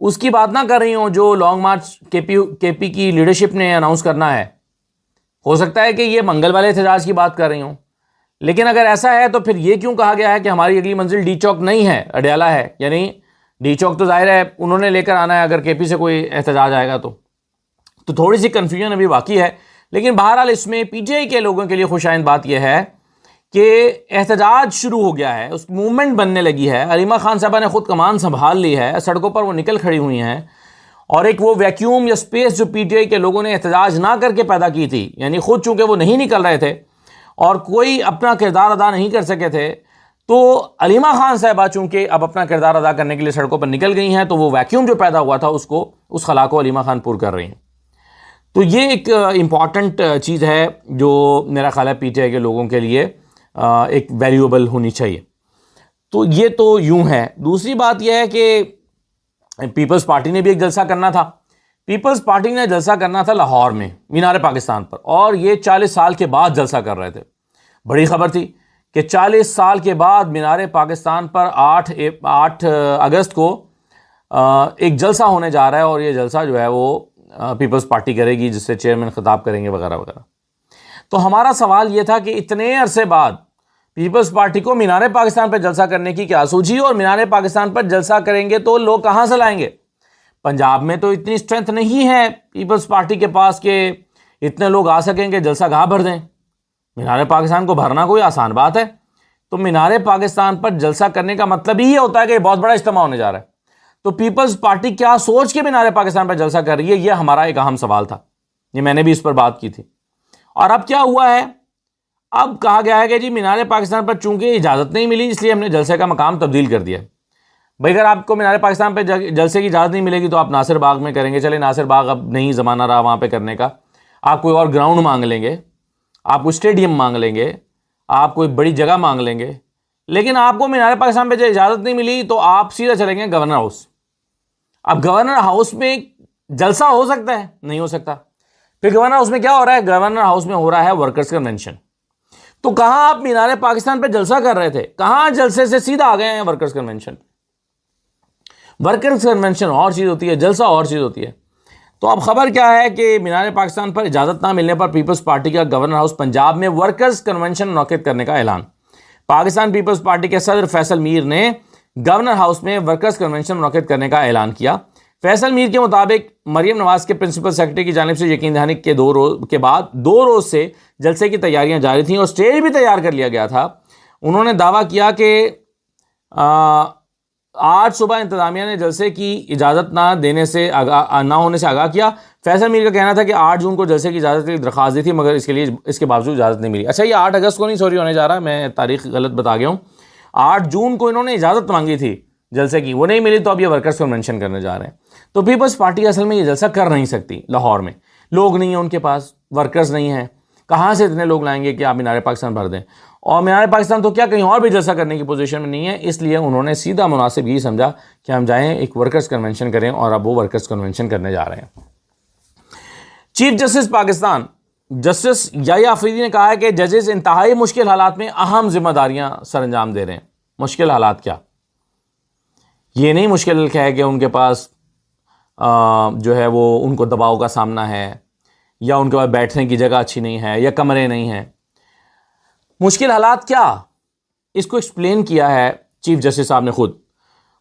اس کی بات نہ کر رہی ہوں جو لانگ مارچ کے پی کی لیڈرشپ نے اناؤنس کرنا ہے. ہو سکتا ہے کہ یہ منگل والے احتجاج کی بات کر رہی ہوں. لیکن اگر ایسا ہے تو پھر یہ کیوں کہا گیا ہے کہ ہماری اگلی منزل ڈی چوک نہیں ہے, اڈیالہ ہے؟ یعنی ڈی چوک تو ظاہر ہے انہوں نے لے کر آنا ہے اگر کے پی سے کوئی احتجاج آئے گا تو تھوڑی سی کنفیوژن ابھی باقی ہے. لیکن بہرحال اس میں پی ٹی آئی کے لوگوں کے لیے خوش آئند بات یہ ہے کہ احتجاج شروع ہو گیا ہے, اس موومنٹ بننے لگی ہے. علیمہ خان صاحبہ نے خود کمان سنبھال لی ہے, سڑکوں پر وہ نکل کھڑی ہوئی ہیں, اور ایک وہ ویکیوم یا سپیس جو پی ٹی آئی کے لوگوں نے احتجاج نہ کر کے پیدا کی تھی, یعنی خود چونکہ وہ نہیں نکل رہے تھے اور کوئی اپنا کردار ادا نہیں کر سکے تھے, تو علیمہ خان صاحبہ چونکہ اب اپنا کردار ادا کرنے کے لیے سڑکوں پر نکل گئی ہیں, تو وہ ویکیوم جو پیدا ہوا تھا اس خلا کو علیمہ خان پور کر رہی ہیں. تو یہ ایک امپورٹنٹ چیز ہے جو میرا خیال ہے پی ٹی آئی کے لوگوں کے لیے ایک ویلیوبل ہونی چاہیے. تو یہ تو یوں ہے. دوسری بات یہ ہے کہ پیپلز پارٹی نے بھی ایک جلسہ کرنا تھا. پیپلز پارٹی نے جلسہ کرنا تھا لاہور میں مینار پاکستان پر, اور یہ 40 سال کے بعد جلسہ کر رہے تھے. بڑی خبر تھی کہ 40 سال کے بعد مینار پاکستان پر 8 اگست کو ایک جلسہ ہونے جا رہا ہے, اور یہ جلسہ جو ہے وہ پیپلز پارٹی کرے گی, جس سے چیئرمین خطاب کریں گے وغیرہ وغیرہ. تو ہمارا سوال یہ تھا کہ اتنے عرصے بعد پیپلز پارٹی کو مینار پاکستان پر جلسہ کرنے کی کیا سوچی, اور مینار پاکستان پر جلسہ کریں گے تو لوگ کہاں سے لائیں گے؟ پنجاب میں تو اتنی اسٹرینتھ نہیں ہے پیپلز پارٹی کے پاس کہ اتنے لوگ آ سکیں کہ جلسہ گاہ بھر دیں. مینار پاکستان کو بھرنا کوئی آسان بات ہے؟ تو مینار پاکستان پر جلسہ کرنے کا مطلب ہی یہ ہوتا ہے کہ بہت بڑا اجتماع ہونے جا رہا ہے. تو پیپلز پارٹی کیا سوچ کے مینار پاکستان پر جلسہ کر رہی ہے؟ یہ ہمارا ایک اہم سوال تھا. یہ میں نے بھی اس پر بات کی تھی. اور اب کیا ہوا ہے؟ اب کہا گیا ہے کہ جی مینار پاکستان پر چونکہ اجازت نہیں ملی, اس لیے ہم نے جلسے کا مقام تبدیل کر دیا. بھائی اگر آپ کو مینار پاکستان پہ جلسے کی اجازت نہیں ملے گی تو آپ ناصر باغ میں کریں گے. چلے ناصر باغ اب نہیں زمانہ رہا وہاں پہ کرنے کا, آپ کوئی اور گراؤنڈ مانگ لیں گے, آپ کوئی اسٹیڈیم مانگ لیں گے, آپ کوئی بڑی جگہ مانگ لیں گے. لیکن آپ کو مینار پاکستان پہ اجازت نہیں ملی تو آپ سیدھا چلیں گے گورنر ہاؤس. اب گورنر ہاؤس میں جلسہ ہو سکتا ہے؟ نہیں ہو سکتا. پھر گورنر ہاؤس میں کیا ہو رہا ہے؟ گورنر ہاؤس میں ہو رہا ہے ورکرز کنونشن. تو کہاں آپ مینار پاکستان پہ جلسہ کر رہے تھے, کہاں جلسے سے سیدھا آ گئے ہیں ورکرز کنونشن. ورکرز کنونشن اور چیز ہوتی ہے, جلسہ اور چیز ہوتی ہے. تو اب خبر کیا ہے کہ مینار پاکستان پر اجازت نہ ملنے پر پیپلز پارٹی کا گورنر ہاؤس پنجاب میں ورکرز کنونشن منعقد کرنے کا اعلان. پاکستان پیپلز پارٹی کے صدر فیصل میر نے گورنر ہاؤس میں ورکرز کنونشن منعقد کرنے کا اعلان کیا. فیصل میر کے مطابق مریم نواز کے پرنسپل سیکرٹری کی جانب سے یقین دہانی کے 2 روز کے بعد 2 روز سے جلسے کی تیاریاں جاری تھیں اور سٹیج بھی تیار کر لیا گیا تھا. انہوں نے دعویٰ کیا کہ آج صبح انتظامیہ نے جلسے کی اجازت نہ ہونے سے آگاہ کیا. فیصل میر کا کہنا تھا کہ 8 جون کو جلسے کی اجازت کی درخواست دی تھی مگر اس کے باوجود اجازت نہیں ملی. اچھا یہ 8 اگست کو نہیں سوری ہونے جا رہا, میں تاریخ غلط بتا گیا ہوں. 8 جون کو انہوں نے اجازت مانگی تھی جلسے کی, وہ نہیں ملی تو اب یہ ورکرز کنونشن کرنے جا رہے ہیں. تو پیپلز پارٹی اصل میں یہ جلسہ کر نہیں سکتی. لاہور میں لوگ نہیں ہیں ان کے پاس, ورکرز نہیں ہیں, کہاں سے اتنے لوگ لائیں گے کہ آپ مینار پاکستان بھر دیں. اور مینار پاکستان تو کیا کہیں اور بھی جلسہ کرنے کی پوزیشن میں نہیں ہے, اس لیے انہوں نے سیدھا مناسب یہی سمجھا کہ ہم جائیں ایک ورکرز کنونشن کریں, اور اب وہ ورکرز کنونشن کرنے جا رہے ہیں. چیف جسٹس پاکستان جسٹس یحییٰ آفریدی نے کہا ہے کہ ججز انتہائی مشکل حالات میں اہم ذمہ داریاں سر انجام دے رہے ہیں. مشکل حالات کیا؟ یہ نہیں مشکل ہے کہ ان کے پاس جو ہے وہ ان کو دباؤ کا سامنا ہے, یا ان کے پاس بیٹھنے کی جگہ اچھی نہیں ہے, یا کمرے نہیں ہیں. مشکل حالات کیا؟ اس کو ایکسپلین کیا ہے چیف جسٹس صاحب نے خود.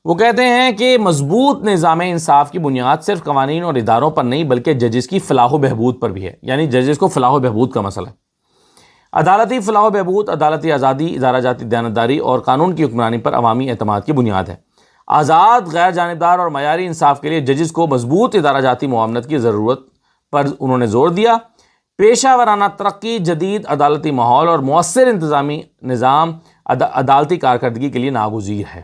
وہ کہتے ہیں کہ مضبوط نظام انصاف کی بنیاد صرف قوانین اور اداروں پر نہیں بلکہ ججز کی فلاح و بہبود پر بھی ہے. یعنی ججز کو فلاح و بہبود کا مسئلہ ہے. عدالتی فلاح و بہبود, عدالتی آزادی, ادارہ جاتی دیانتداری اور قانون کی حکمرانی پر عوامی اعتماد کی بنیاد ہے. آزاد, غیر جانبدار اور معیاری انصاف کے لیے ججز کو مضبوط ادارہ جاتی معاونت کی ضرورت پر انہوں نے زور دیا. پیشہ ورانہ ترقی, جدید عدالتی ماحول اور مؤثر انتظامی نظام عدالتی کارکردگی کے لیے ناگزیر ہے.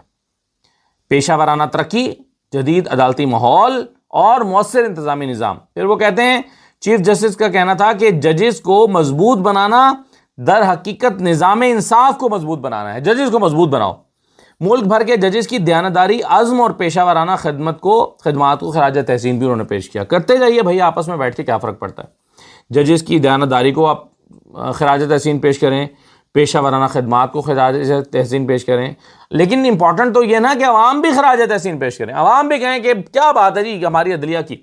پیشہ ورانہ ترقی, جدید عدالتی ماحول اور مؤثر انتظامی نظام. پھر وہ کہتے ہیں چیف جسٹس کا کہنا تھا کہ ججز کو مضبوط بنانا در حقیقت نظام انصاف کو مضبوط بنانا ہے. ججز کو مضبوط بناؤ. ملک بھر کے ججز کی دیانتداری, عزم اور پیشہ ورانہ خدمات کو خراج تحسین بھی انہوں نے پیش کیا. کرتے جائیے بھائی, آپس میں بیٹھ کے کیا فرق پڑتا ہے. ججز کی دیانتداری کو آپ خراج تحسین پیش کریں, پیشہ ورانہ خدمات کو خراج تحسین پیش کریں. لیکن امپورٹنٹ تو یہ نا کہ عوام بھی خراج تحسین پیش کریں, عوام بھی کہیں کہ کیا بات ہے جی ہماری عدلیہ کی.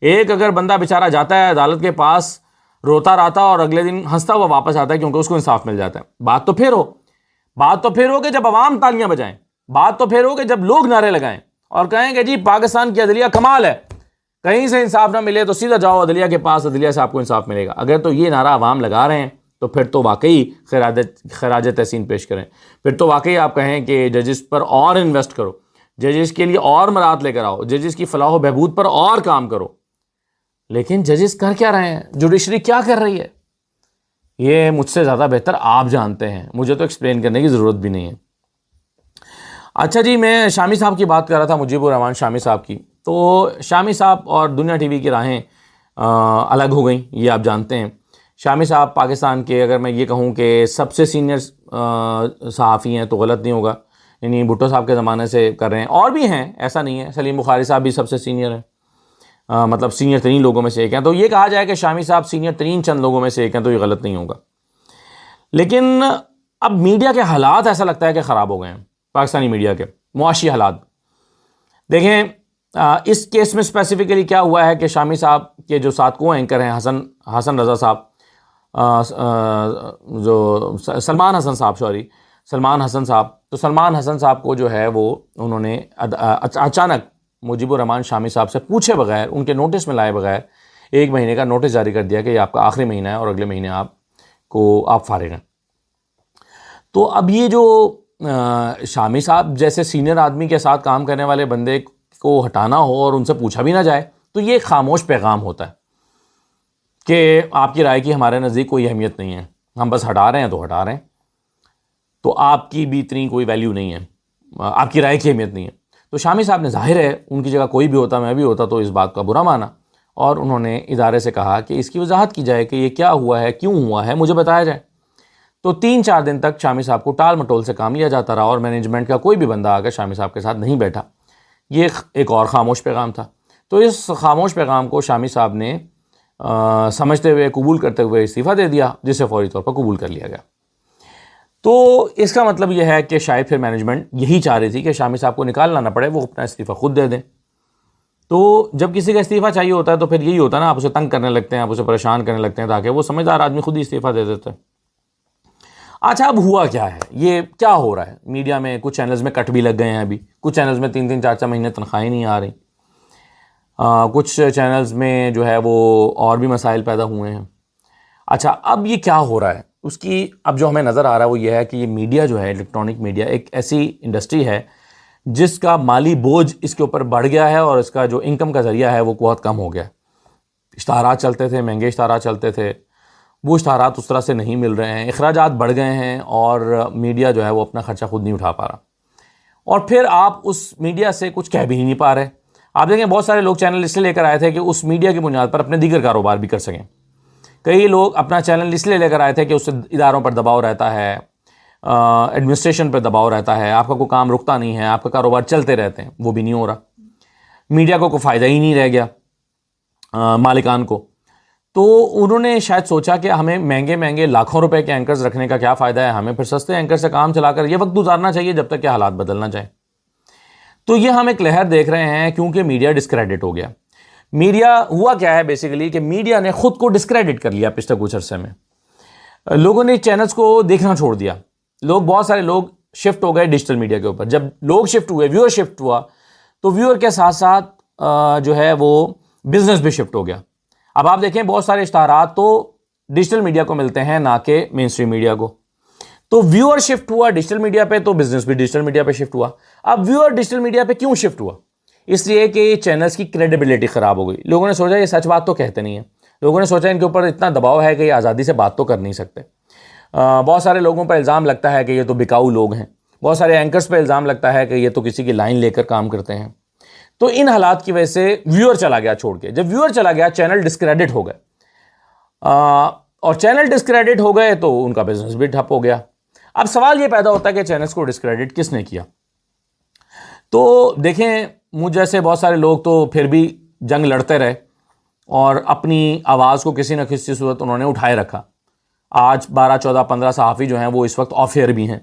ایک اگر بندہ بیچارہ جاتا ہے عدالت کے پاس روتا راتا اور اگلے دن ہنستا ہوا واپس آتا ہے کیونکہ اس کو انصاف مل جاتا ہے. بات تو پھر ہو کہ جب عوام تالیاں بجائیں, بات تو پھر ہو کہ جب لوگ نعرے لگائیں اور کہیں کہ جی پاکستان کی عدلیہ کمال ہے, کہیں سے انصاف نہ ملے تو سیدھا جاؤ عدلیہ کے پاس, عدلیہ سے آپ کو انصاف ملے گا. اگر تو یہ نعرہ عوام لگا رہے ہیں تو پھر تو واقعی خراج تحسین پیش کریں. پھر تو واقعی آپ کہیں کہ ججز پر اور انویسٹ کرو, ججز کے لیے اور مراعات لے کر آؤ, ججز کی فلاح و بہبود پر اور کام کرو. لیکن ججز کر کیا رہے ہیں, جوڈیشری کیا کر رہی ہے, یہ مجھ سے زیادہ بہتر آپ جانتے ہیں, مجھے تو ایکسپلین کرنے کی ضرورت بھی نہیں ہے. اچھا جی, میں شامی صاحب کی بات کر رہا تھا, مجیب الرحمان شامی صاحب کی. تو شامی صاحب اور دنیا ٹی وی کی راہیں الگ ہو گئیں, یہ آپ جانتے ہیں. شامی صاحب پاکستان کے, اگر میں یہ کہوں کہ سب سے سینئر صحافی ہیں تو غلط نہیں ہوگا, یعنی بھٹو صاحب کے زمانے سے کر رہے ہیں, اور بھی ہیں ایسا نہیں ہے, سلیم بخاری صاحب بھی سب سے سینئر ہیں, مطلب سینئر ترین لوگوں میں سے ایک ہیں. تو یہ کہا جائے کہ شامی صاحب سینئر ترین چند لوگوں میں سے ایک ہیں تو یہ غلط نہیں ہوگا. لیکن اب میڈیا کے حالات ایسا لگتا ہے کہ خراب ہو گئے ہیں, پاکستانی میڈیا کے معاشی حالات. دیکھیں اس کیس میں اسپیسیفکلی کیا ہوا ہے کہ شامی صاحب کے جو ساتھ کو اینکر ہیں حسن رضا صاحب, جو سلمان حسن صاحب, تو سلمان حسن صاحب کو جو ہے وہ انہوں نے اچانک مجیب الرحمان شامی صاحب سے پوچھے بغیر, ان کے نوٹس میں لائے بغیر 1 مہینے کا نوٹس جاری کر دیا کہ یہ آپ کا آخری مہینہ ہے اور اگلے مہینے آپ فارغ ہیں. تو اب یہ جو شامی صاحب جیسے سینئر آدمی کے ساتھ کام کرنے والے بندے کو ہٹانا ہو اور ان سے پوچھا بھی نہ جائے تو یہ ایک خاموش پیغام ہوتا ہے کہ آپ کی رائے کی ہمارے نزدیک کوئی اہمیت نہیں ہے, ہم بس ہٹا رہے ہیں تو ہٹا رہے ہیں, تو آپ کی بھی اتنی کوئی ویلیو نہیں ہے, آپ کی رائے کی اہمیت نہیں ہے. تو شامی صاحب نے, ظاہر ہے ان کی جگہ کوئی بھی ہوتا, میں بھی ہوتا, تو اس بات کا برا مانا اور انہوں نے ادارے سے کہا کہ اس کی وضاحت کی جائے کہ یہ کیا ہوا ہے, کیوں ہوا ہے, مجھے بتایا جائے. تو 3-4 دن تک شامی صاحب کو ٹال مٹول سے کام لیا جاتا رہا اور مینجمنٹ کا کوئی بھی بندہ آ کر شامی صاحب کے ساتھ نہیں بیٹھا. یہ ایک اور خاموش پیغام تھا. تو اس خاموش پیغام کو شامی صاحب نے سمجھتے ہوئے, قبول کرتے ہوئے استعفیٰ دے دیا, جسے فوری طور پر قبول کر لیا گیا. تو اس کا مطلب یہ ہے کہ شاید پھر مینجمنٹ یہی چاہ رہی تھی کہ شامی صاحب کو نکالنا نہ پڑے, وہ اپنا استعفیٰ خود دے دیں. تو جب کسی کا استعفیٰ چاہیے ہوتا ہے تو پھر یہی ہوتا ہے نا, آپ اسے تنگ کرنے لگتے ہیں, آپ اسے پریشان کرنے لگتے ہیں تاکہ وہ سمجھدار آدمی خود ہی استعفیٰ دے دیتے ہیں. اچھا, اب ہوا کیا ہے, یہ کیا ہو رہا ہے میڈیا میں؟ کچھ چینلز میں کٹ بھی لگ گئے ہیں, ابھی کچھ چینلز میں 3-3 4-4 مہینے تنخواہیں نہیں آ رہی, کچھ چینلز میں جو ہے وہ اور بھی مسائل پیدا ہوئے ہیں. اچھا, اب یہ کیا ہو رہا ہے اس کی اب جو ہمیں نظر آ رہا ہے وہ یہ ہے کہ یہ میڈیا جو ہے, الیکٹرانک میڈیا, ایک ایسی انڈسٹری ہے جس کا مالی بوجھ اس کے اوپر بڑھ گیا ہے اور اس کا جو انکم کا ذریعہ ہے وہ بہت کم ہو گیا. اشتہارات چلتے تھے, مہنگے اشتہارات چلتے تھے, وہ اشتہارات اس طرح سے نہیں مل رہے ہیں, اخراجات بڑھ گئے ہیں اور میڈیا جو ہے وہ اپنا خرچہ خود نہیں اٹھا پا رہا. اور پھر آپ اس میڈیا سے کچھ کہہ بھی نہیں پا رہے. آپ دیکھیں بہت سارے لوگ چینل اس لیے لے کر آئے تھے کہ اس میڈیا کی بنیاد پر اپنے دیگر کاروبار بھی کر سکیں. کئی لوگ اپنا چینل اس لیے لے کر آئے تھے کہ اس سے اداروں پر دباؤ رہتا ہے, ایڈمنسٹریشن پہ دباؤ رہتا ہے, آپ کا کوئی کام رکتا نہیں ہے, آپ کا کاروبار چلتے رہتے ہیں. وہ بھی نہیں ہو رہا, میڈیا کو کوئی فائدہ ہی نہیں رہ گیا مالکان کو. تو انہوں نے شاید سوچا کہ ہمیں مہنگے لاکھوں روپے کے اینکرز رکھنے کا کیا فائدہ ہے, ہمیں پھر سستے اینکر سے کام چلا کر یہ وقت گزارنا چاہیے جب تک کہ حالات بدلنا چاہیں. تو یہ ہم ایک لہر دیکھ رہے ہیں کیونکہ میڈیا ڈسکریڈٹ ہو گیا. میڈیا ہوا کیا ہے بیسیکلی کہ میڈیا نے خود کو ڈسکریڈٹ کر لیا پچھلے کچھ عرصے میں. لوگوں نے چینلز کو دیکھنا چھوڑ دیا, بہت سارے لوگ شفٹ ہو گئے ڈیجیٹل میڈیا کے اوپر. جب لوگ شفٹ ہوئے, ویور شفٹ ہوا, تو ویور کے ساتھ ساتھ جو ہے وہ بزنس بھی شفٹ ہو گیا. اب آپ دیکھیں بہت سارے اشتہارات تو ڈیجیٹل میڈیا کو ملتے ہیں نہ کہ مین اسٹریم میڈیا کو. تو ویور شفٹ ہوا ڈیجیٹل میڈیا پہ تو بزنس بھی ڈیجیٹل میڈیا پہ شفٹ ہوا. اب ویور ڈیجیٹل میڈیا پہ کیوں شفٹ ہوا؟ اس لیے کہ چینلز کی کریڈیبلٹی خراب ہو گئی. لوگوں نے سوچا یہ سچ بات تو کہتے نہیں ہیں, لوگوں نے سوچا ان کے اوپر اتنا دباؤ ہے کہ یہ آزادی سے بات تو کر نہیں سکتے. بہت سارے لوگوں پر الزام لگتا ہے کہ یہ تو بکاؤ لوگ ہیں, بہت سارے اینکرز پہ الزام لگتا ہے کہ یہ تو کسی کی لائن لے کر کام کرتے ہیں. تو ان حالات کی وجہ سے ویور چلا گیا چھوڑ کے. جب ویور چلا گیا چینل ڈسکریڈٹ ہو گئے, اور چینل ڈسکریڈٹ ہو گئے تو ان کا بزنس بھی ٹھپ ہو گیا. اب سوال یہ پیدا ہوتا ہے کہ چینلز کو ڈسکریڈٹ کس نے کیا؟ تو دیکھیں مجھ جیسے بہت سارے لوگ تو پھر بھی جنگ لڑتے رہے اور اپنی آواز کو کسی نہ کسی صورت انہوں نے اٹھائے رکھا. آج 12 14 15 صحافی جو ہیں وہ اس وقت آف ایئر بھی ہیں،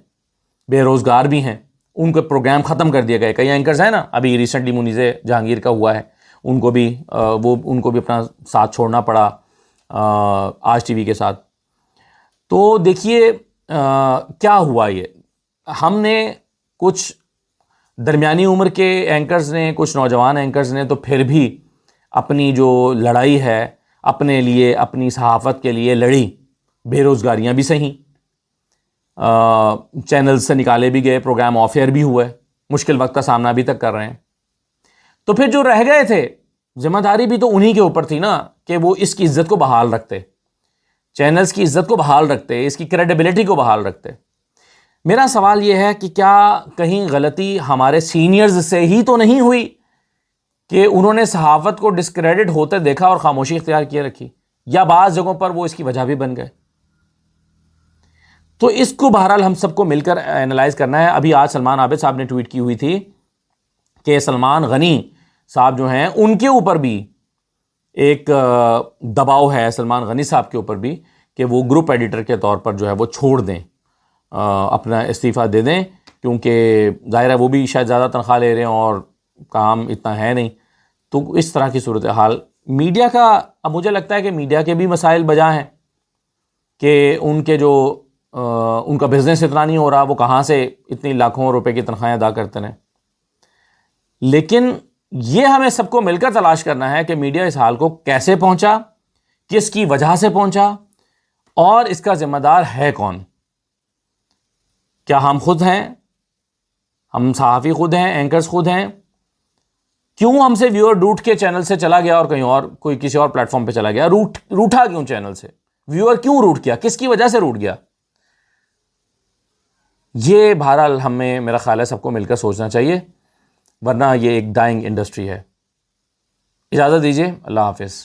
بے روزگار بھی ہیں، ان کے پروگرام ختم کر دیے گئے. کئی اینکرز ہیں نا، ابھی ریسنٹلی منیز جہانگیر کا ہوا ہے، ان کو بھی اپنا ساتھ چھوڑنا پڑا آج ٹی وی کے ساتھ. تو دیکھیے کیا ہوا. یہ ہم نے کچھ درمیانی عمر کے اینکرز نے، کچھ نوجوان اینکرز نے تو پھر بھی اپنی جو لڑائی ہے اپنے لیے، اپنی صحافت کے لیے لڑی. بے روزگاریاں بھی سہیں، چینل سے نکالے بھی گئے، پروگرام آف ایئر بھی ہوئے، مشکل وقت کا سامنا ابھی تک کر رہے ہیں. تو پھر جو رہ گئے تھے، ذمہ داری بھی تو انہی کے اوپر تھی نا کہ وہ اس کی عزت کو بحال رکھتے، چینلز کی عزت کو بحال رکھتے، اس کی کریڈیبلٹی کو بحال رکھتے. میرا سوال یہ ہے کہ کیا کہیں غلطی ہمارے سینئرز سے ہی تو نہیں ہوئی کہ انہوں نے صحافت کو ڈسکریڈٹ ہوتے دیکھا اور خاموشی اختیار کیے رکھی، یا بعض جگہوں پر وہ اس کی وجہ بھی بن گئے؟ تو اس کو بہرحال ہم سب کو مل کر اینالائز کرنا ہے. ابھی آج سلمان عابد صاحب نے ٹویٹ کی ہوئی تھی کہ سلمان غنی صاحب جو ہیں ان کے اوپر بھی ایک دباؤ ہے، سلمان غنی صاحب کے اوپر بھی، کہ وہ گروپ ایڈیٹر کے طور پر جو ہے وہ چھوڑ دیں، اپنا استعفیٰ دے دیں، کیونکہ ظاہر ہے وہ بھی شاید زیادہ تنخواہ لے رہے ہیں اور کام اتنا ہے نہیں. تو اس طرح کی صورتحال میڈیا کا، اب مجھے لگتا ہے کہ میڈیا کے بھی مسائل بجا ہیں کہ ان کے جو ان کا بزنس اتنا نہیں ہو رہا، وہ کہاں سے اتنی لاکھوں روپے کی تنخواہیں ادا کرتے ہیں. لیکن یہ ہمیں سب کو مل کر تلاش کرنا ہے کہ میڈیا اس حال کو کیسے پہنچا، کس کی وجہ سے پہنچا، اور اس کا ذمہ دار ہے کون. کیا ہم خود ہیں؟ ہم صحافی خود ہیں، اینکرز خود ہیں؟ کیوں ہم سے ویور روٹ کے چینل سے چلا گیا اور کہیں اور کوئی کسی اور پلیٹ فارم پہ چلا گیا؟ روٹا کیوں چینل سے؟ ویور کیوں روٹ کیا؟ کس کی وجہ سے روٹ گیا؟ یہ بہرحال ہمیں، میرا خیال ہے، سب کو مل کر سوچنا چاہیے، ورنہ یہ ایک ڈائنگ انڈسٹری ہے. اجازت دیجیے، اللہ حافظ.